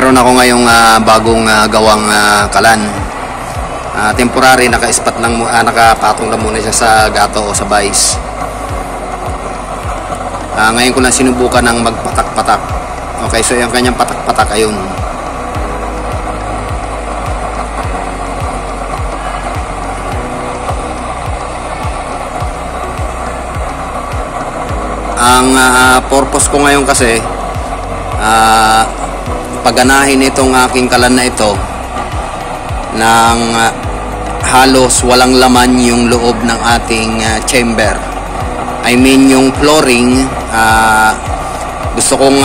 Meron ako ngayong bagong gawang kalan. Temporary, naka-spot lang, nakapatong lang muna siya sa gato o sa vice. Ngayon ko lang sinubukan ng magpatak-patak. Okay, so yung kanyang patak-patak, ayun. Ang purpose ko ngayon kasi paganahin itong aking kalan na ito ng halos walang laman yung loob ng ating chamber. I mean yung flooring, gusto kong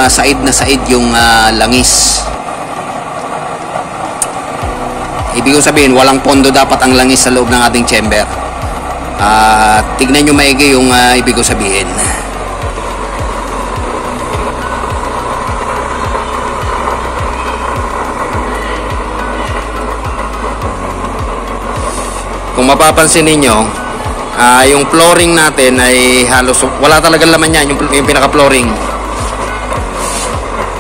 said na said yung langis. Ibig sabihin walang pondo dapat ang langis sa loob ng ating chamber. Tignan nyo maigi yung ibig sabihin. Kung mapapansin ninyo, yung flooring natin ay halos wala talagang laman yan, yung pinaka-flooring.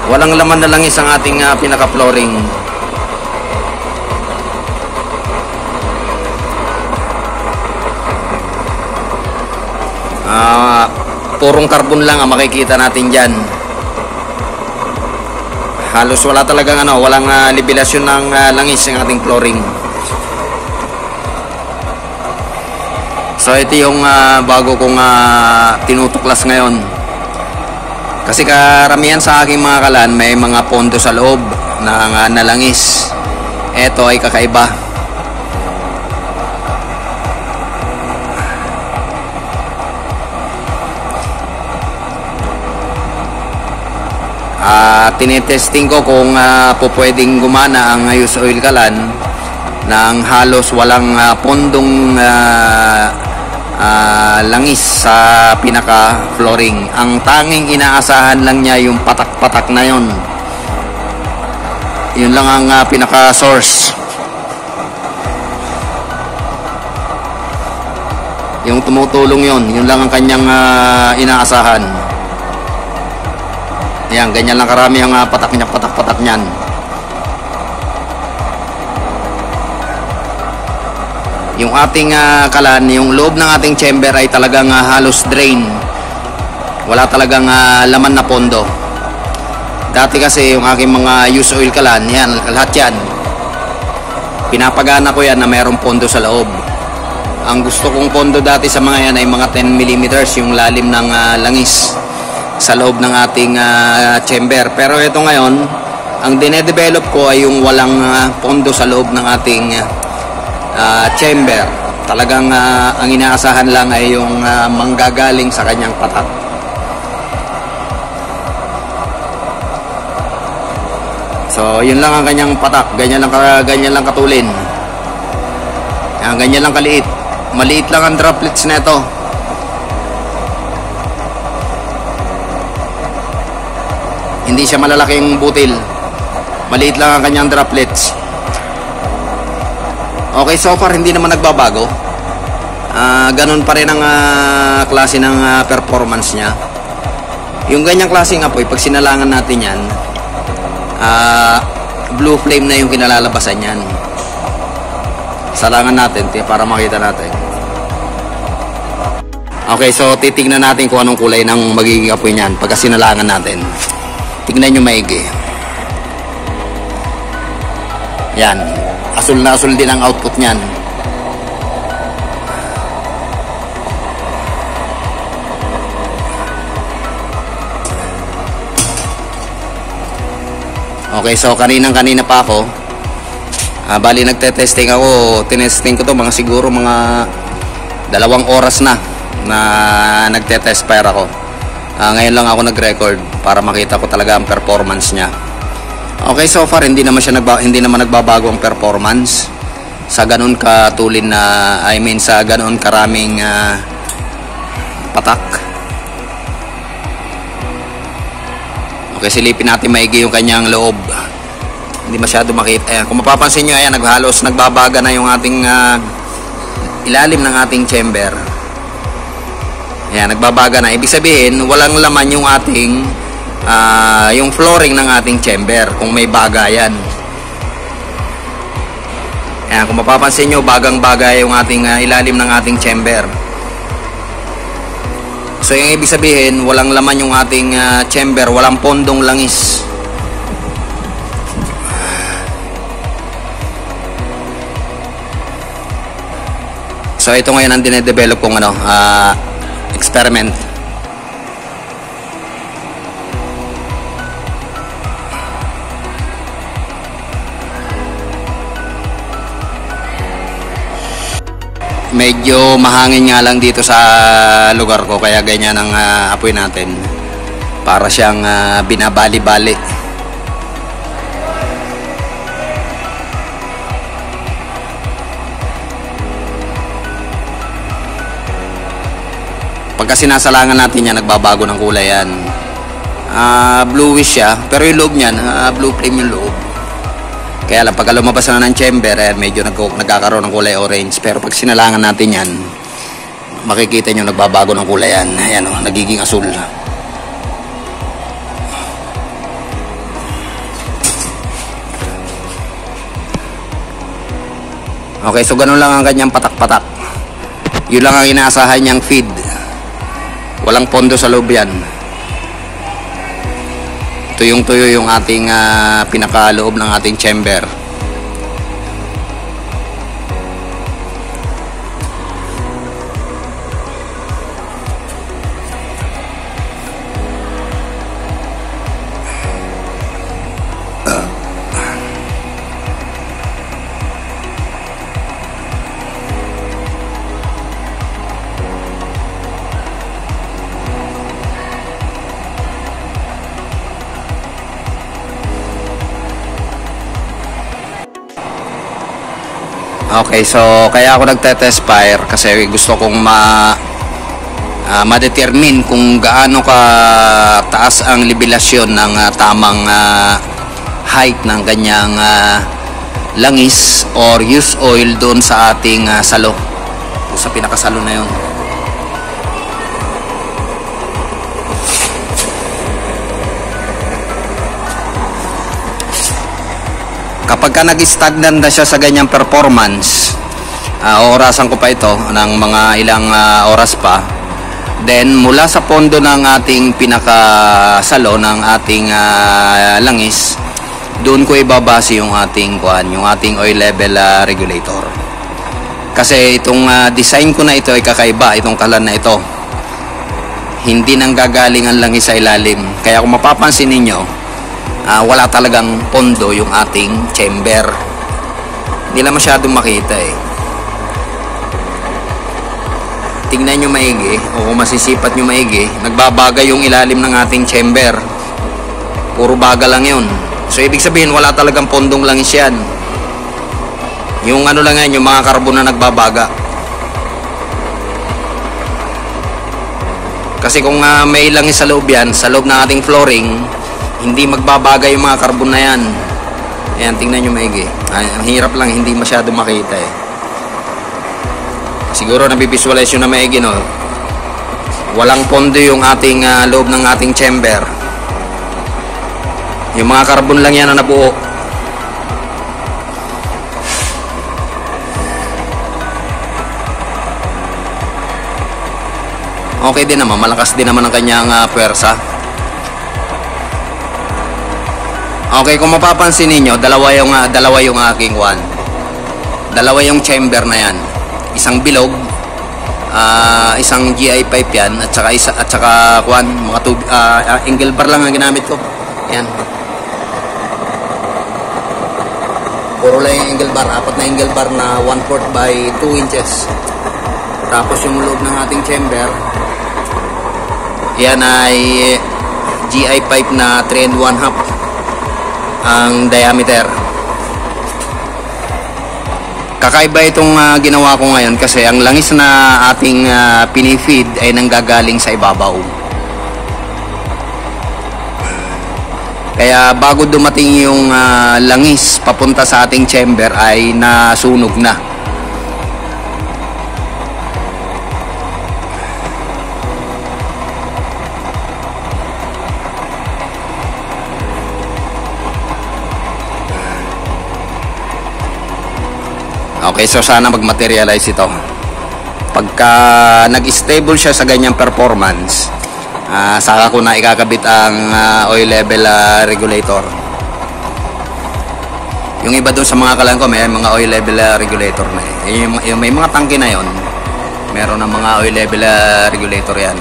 Walang laman na langis ang ating pinaka-flooring. Purong carbon lang ang makikita natin dyan. Halos wala talagang walang libilasyon ng langis ang ating flooring. So ito yung bago kong tinutuklas ngayon. Kasi karamihan sa aking mga kalan may mga pondo sa loob ng nalangis. Ito ay kakaiba. Tinetesting ko kung pwedeng gumana ang use oil kalan ng halos walang pondong langis sa pinaka flooring. Ang tanging inaasahan lang niya yung patak-patak na yon. Yun lang ang pinaka source. Yung tumutulong yun lang ang kanyang inaasahan. Ayan, ganyan lang karami ang patak niyan. Yung ating kalan, yung loob ng ating chamber ay talagang halos drain. Wala talagang laman na pondo. Dati kasi yung aking mga use oil kalan, yan, lahat yan. Pinapagana ko yan na mayroong pondo sa loob. Ang gusto kong pondo dati sa mga yan ay mga 10 mm yung lalim ng langis sa loob ng ating chamber. Pero ito ngayon, ang dinedevelop ko ay yung walang pondo sa loob ng ating chamber. Talagang ang inaasahan lang ay yung manggagaling sa kanyang patak. So yun lang ang kanyang patak. Ganyan lang katulin. Ganyan lang kaliit. Maliit lang ang droplets na ito. Hindi siya malalaking butil. Maliit lang ang kanyang droplets. Okay, so far hindi naman nagbabago. Ganun pa rin ang klase ng performance niya. Yung ganyang klaseng apoy, pag sinalangan natin yan, blue flame na yung kinalalabasan yan. Salangan natin para makita natin. Okay, so titignan natin kung anong kulay ng magiging apoy niyan pagka sinalangan natin. Tignan nyo maigi. Yan. Asul na asul din ang output niyan. Okay, so kanina pa ako. Bali nagte-testing ako. Tinesting ko to siguro mga 2 oras na nagte-test fire ako. Ngayon lang ako nag-record para makita ko talaga ang performance niya. Okay, so far hindi naman nagbabago ang performance sa ganun katulin na sa ganun karaming patak. Okay, silipin natin maigi yung kanyang loob. Hindi masyado makita. Ayan, kung mapapansin nyo, ayan, nagbabaga na yung ating ilalim ng ating chamber. Ayan, nagbabaga na. Ibig sabihin, walang laman yung ating yung flooring ng ating chamber kung may baga yan. Ayan, kung mapapansin nyo, bagang-baga yung ating ilalim ng ating chamber. So yung ibig sabihin, walang laman yung ating chamber, walang pondong langis. So ito ngayon ang dinedevelop kong experiment. Medyo mahangin nga lang dito sa lugar ko, kaya ganyan ang apoy natin. Para siyang binabali-bali. Pagka sinasalangan natin yan, nagbabago ng kulay yan. Bluish siya, pero yung loob niyan, blue flame yung loob. Kaya lang, pagka lumabas na ng chamber, medyo nagkakaroon ng kulay orange. Pero pag sinalangan natin yan, makikita nyo nagbabago ng kulay yan. Ayan o, nagiging asul. Okay, so ganun lang ang kanyang patak-patak. Yun lang ang inaasahan niyang feed. Walang pondo sa loob yan. Tuyong-tuyo yung ating pinakaloob ng ating chamber. Okay, so kaya ako nagte-test fire kasi gusto kong ma-determine kung gaano ka taas ang libilasyon ng tamang height ng kanyang langis or use oil doon sa ating salo, sa pinakasalo na yun. Kapag ka nag-stagnant na siya sa ganyang performance, orasan ko pa ito ng mga ilang oras pa, then mula sa pondo ng ating pinakasalo ng ating langis, doon ko ibabase yung ating oil level regulator. Kasi itong design ko na ito ay kakaiba, itong kalan na ito. Hindi nang gagaling ang langis sa ilalim. Kaya kung mapapansin ninyo, wala talagang pondo yung ating chamber. Hindi na masyadong makita eh. Tingnan nyo maigi, o kung masisipat nyo maigi, nagbabagay yung ilalim ng ating chamber. Puro baga lang yun. So ibig sabihin wala talagang pondong langis yan. Yung ano lang yan, yung mga karbon na nagbabaga. Kasi kung may langis sa loob yan, sa loob ng ating flooring, hindi magbabagay yung mga karbon na yan. Ayan, tingnan nyo maigi. Ang hirap lang, hindi masyado makita eh. Siguro nabivisualize nyo na maigi, no? Walang pondo yung ating loob ng ating chamber. Yung mga karbon lang yan na nabuo. Okay din naman, malakas din naman ang kanyang puwersa. Okay, kung mapapansin niyo, dalawa yung aking one. Dalawa yung chamber na yan. Isang bilog, isang GI pipe yan, at saka mga angle bar lang ang ginamit ko. Yan. Puro lang yung angle bar, apat na angle bar na 1/4 by 2 inches. Tapos yung loob ng ating chamber, yan ay GI pipe na 3 1/2 ang diameter. Kakaiba itong ginawa ko ngayon kasi ang langis na ating pinifeed ay nanggagaling sa ibabaw. Kaya bago dumating yung langis papunta sa ating chamber ay nasunog na. Okay, so sana mag-materialize ito. Pagka nag-stable siya sa ganyang performance, saka ko na ikakabit ang oil level regulator. Yung iba doon sa mga kalan ko, may mga oil level regulator na yung may mga tangke na yon, meron ng mga oil level regulator yan.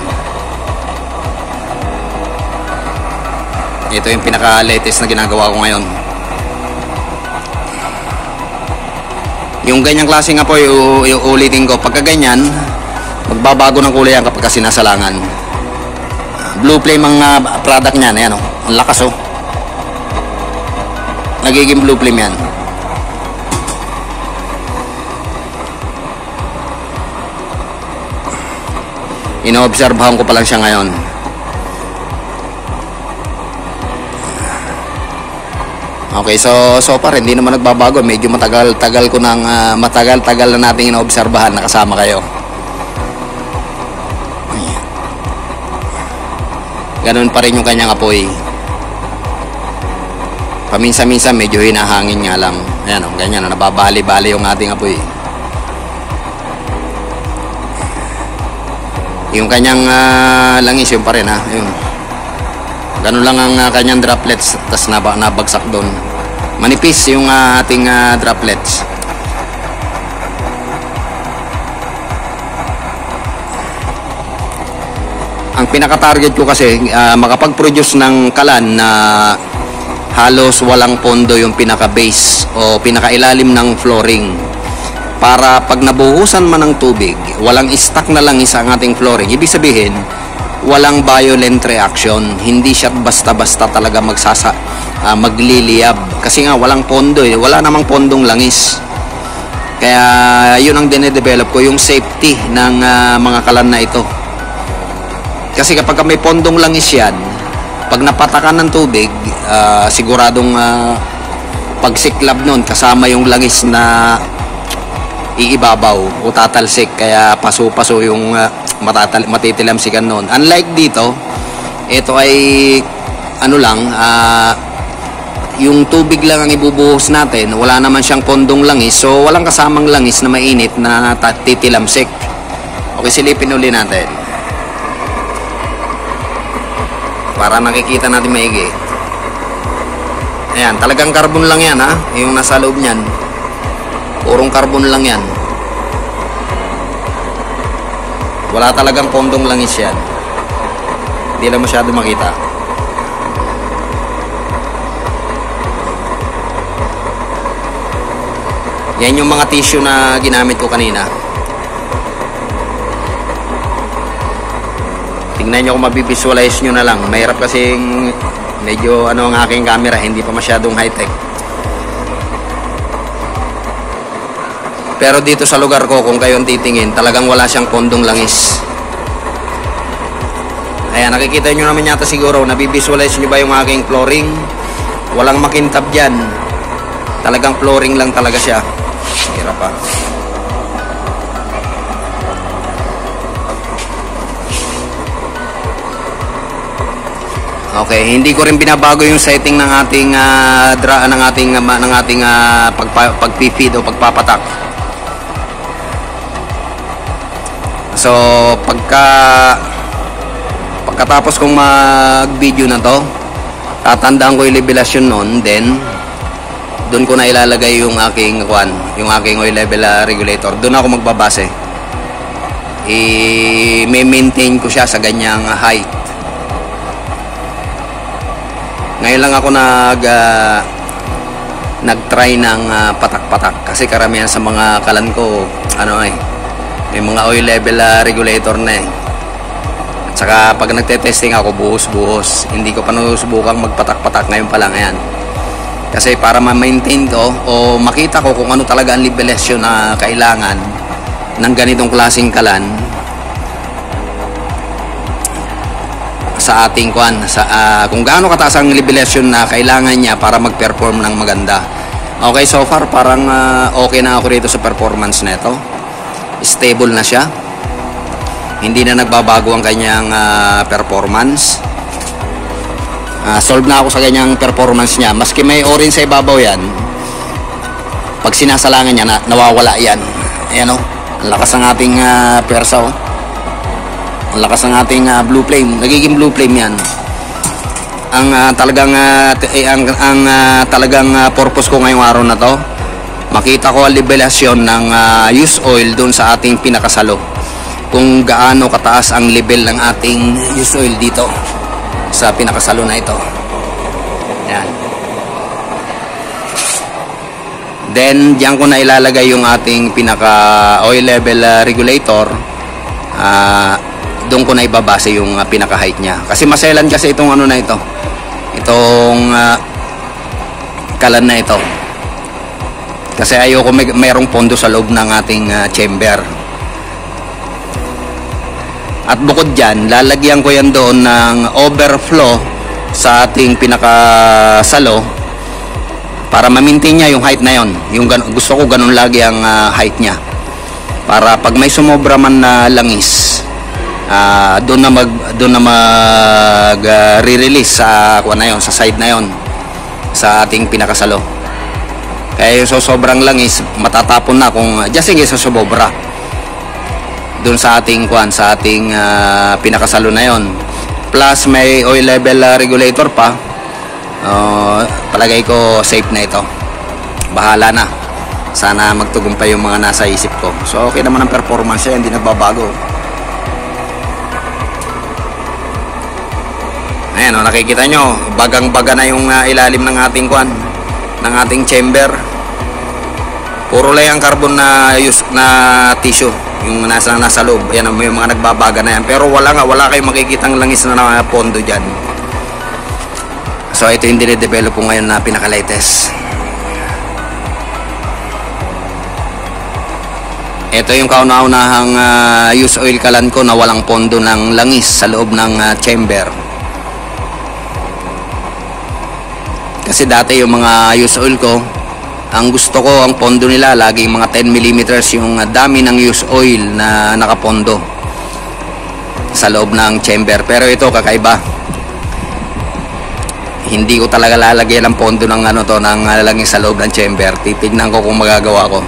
Ito yung pinaka-latest na ginagawa ko ngayon. Yung ganyang klase nga po, yung ulitin ko. Pagka ganyan, magbabago ng kulay yan kapag sinasalangan. Blue flame ang product niyan. Ayan, oh. Ang lakas, oh. Nagiging blue flame yan. Inoobserbahan ko pa lang siya ngayon. Okay, so far hindi naman nagbabago. Medyo matagal ko nang matagal na nating inoobserbahan na kasama kayo. Ganun pa rin yung kanyang apoy. Paminsan-minsan medyo hinahangin nga lang. Ayan, oh, ganyan, nababali-bali yung ating apoy. Yung kanyang langis, yun pa rin, ha. Yun. Ganun lang ang kanyang droplets, tas nabagsak doon. Manipis yung ating droplets. Ang pinaka-target ko kasi makapag-produce ng kalan na halos walang pondo yung pinaka-base o pinaka-ilalim ng flooring. Para pag nabuhusan man ng tubig, walang stuck na langis ang ating flooring. Ibig sabihin, walang violent reaction. Hindi siya basta-basta talaga magliliyab. Kasi nga walang pondo eh. Wala namang pondong langis. Kaya yun ang dinedevelop ko, yung safety ng mga kalan na ito. Kasi kapag may pondong langis yan, pag napatakan ng tubig, siguradong pagsiklab nun kasama yung langis na iibabaw o tatalsik, kaya paso-paso yung matitilamsikan noon. Unlike dito, ito ay ano lang, yung tubig lang ang ibubuhos natin, wala naman siyang pondong langis, so walang kasamang langis na mainit na titilamsik. Okay, silipin uli natin para nakikita natin maigi. Ayan, talagang carbon lang yan, ha, yung nasa loob niyan. Purong carbon lang yan. Wala talagang pondong langis yan. Hindi lang masyado makita. Yan yung mga tissue na ginamit ko kanina. Tingnan nyo kung mabivisualize nyo na lang. Mahirap kasing medyo ang aking camera, hindi pa masyadong high-tech. Pero dito sa lugar ko, kung kayong titingin, talagang wala siyang pondong langis. Ayan, nakikita nyo naman yata siguro, nabivisualize nyo ba yung aking flooring? Walang makintab dyan. Talagang flooring lang talaga siya. Hirap pa. Okay, hindi ko rin binabago yung setting ng ating pagpi-feed o pagpapatak. So, pagkatapos kong mag-video na to, tatandaan ko yung levelasyon nun, then doon ko na ilalagay yung aking oil level regulator. Doon ako magbabase. I-maintain ko siya sa ganyang height. Ngayon lang ako nag-try ng patak-patak, kasi karamihan sa mga kalan ko may mga oil level regulator na eh. At saka pag nagte-testing ako, buhos-buhos. Hindi ko pa nusubukang magpatak-patak, ngayon pa lang. Ayan. Kasi para ma-maintain to o makita ko kung ano talaga ang levelasyon na kailangan ng ganitong klaseng kalan sa ating kung gaano kataas ang levelasyon na kailangan niya para mag-perform ng maganda. Okay, so far parang okay na ako rito sa performance nito. Stable na siya. Hindi na nagbabago ang kanyang performance. Solve na ako sa ganyang performance niya. Maski may orange sa ibabaw yan, pag sinasalangan niya, nawawala yan. Ayan o, ang lakas ng ating persa o. Ang lakas ng ating blue flame. Nagiging blue flame yan. Ang talagang purpose ko ngayong araw na to, makita ko ang levelasyon ng used oil doon sa ating pinakasalo. Kung gaano kataas ang level ng ating used oil dito sa pinakasalo na ito. Yan. Then, diyan ko na ilalagay yung ating pinaka oil level regulator. Doon ko na ibabase yung pinaka height niya. Kasi maselan kasi itong ano na ito. Itong kalan na ito. Kasi ayoko mayroong pondo sa loob ng ating chamber. At bukod dyan, lalagyan ko yan doon ng overflow sa ating pinakasalo para ma-maintain niya yung height na yon. Gusto ko ganun lagi ang height niya. Para pag may sumobra man na langis, doon na mag-re-release sa sa side na yon, sa ating pinakasalo. Kaya yung sobrang langis, matatapon na kung just in case sumobra doon sa ating pinakasalo na yon. Plus may oil level regulator pa. Palagay ko safe na ito. Bahala na. Sana magtugumpay yung mga nasa isip ko. So okay naman ang performance niya, hindi nagbabago. Ayan o, nakikita nyo, bagang-baga na yung ilalim ng ating ng ating chamber. Puro lang ang carbon na tissue yung nasa loob. Ayan, may mga nagbabaga na yan. Pero wala kayong makikitang langis na pondo dyan. So ito yung dinidevelop ko ngayon na pinaka-latest. Ito yung kauna-unahang used oil kalan ko na walang pondo ng langis sa loob ng chamber. Kasi dati yung mga used oil ko, ang gusto ko, ang pondo nila laging mga 10 mm yung dami ng used oil na nakapondo sa loob ng chamber. Pero ito kakaiba. Hindi ko talaga lalagyan ng pondo ng ng langis sa loob ng chamber. Titignan ko kung magagawa ko.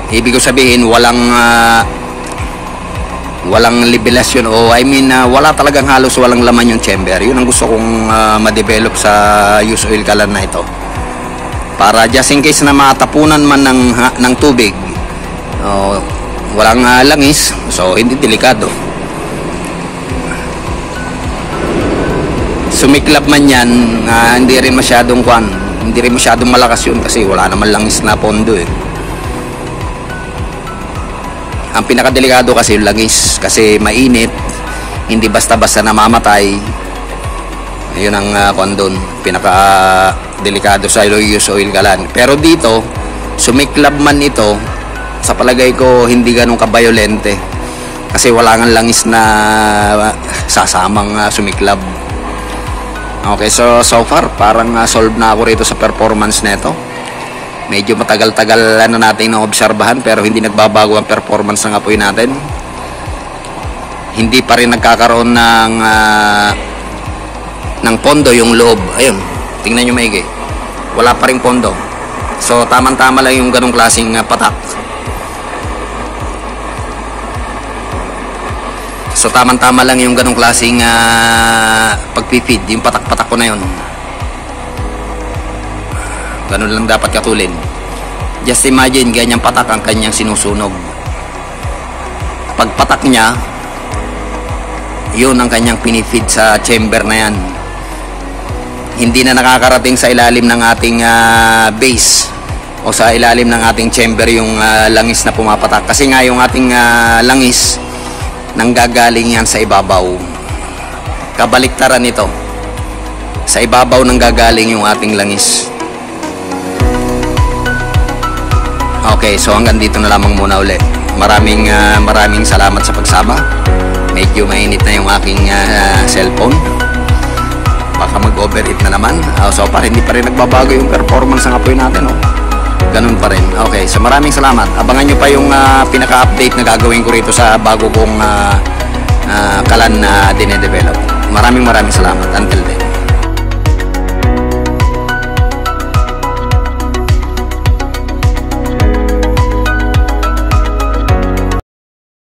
Ibig ko sabihin walang levelasyon o wala talagang halos walang laman yung chamber. Yun ang gusto kong ma-develop sa used oil kalan na ito. Para just in case na matapunan man ng tubig, walang langis, so hindi delikado. Sumiklab man yan, hindi rin masyadong malakas yun kasi wala naman langis na pondo eh. Ang pinakadelikado kasi yung langis, kasi mainit, hindi basta-basta namamatay. Yun ang doon, pinakadelikado sa used oil kalan. Pero dito, sumiklab man ito, sa palagay ko hindi ganun kabayolente kasi wala nga langis na sasamang sumiklab. Okay, so far parang solve na ako rito sa performance nito. Medyo matagal-tagal natin na obserbahan pero hindi nagbabago ang performance ng apoy natin. Hindi pa rin nagkakaroon ng pondo yung loob. Ayun, tingnan nyo maigi, wala pa rin pondo. So tamang-tama lang yung ganong klaseng patak. So tamang-tama lang yung ganong klaseng pagpipid, yung patak-patak ko na yun. Ganun lang dapat katulin. Just imagine, ganyang patak ang kanyang sinusunog. Pagpatak niya, yun ang kanyang pinifeed sa chamber na yan. Hindi na nakakarating sa ilalim ng ating base o sa ilalim ng ating chamber yung langis na pumapatak. Kasi nga yung ating langis, nanggagaling yan sa ibabaw. Kabaliktaran nito. Sa ibabaw nanggagaling yung ating langis. Okay, so hanggang dito na lamang muna uli. Maraming salamat sa pagsama. Medyo mainit na yung aking cellphone. Baka mag-overheat na naman. So hindi pa rin nagbabago yung performance ng apoy natin. Ganun pa rin. Okay, so maraming salamat. Abangan nyo pa yung pinaka-update na gagawin ko rito sa bago kong kalan na dinedevelop. Maraming salamat. Until then.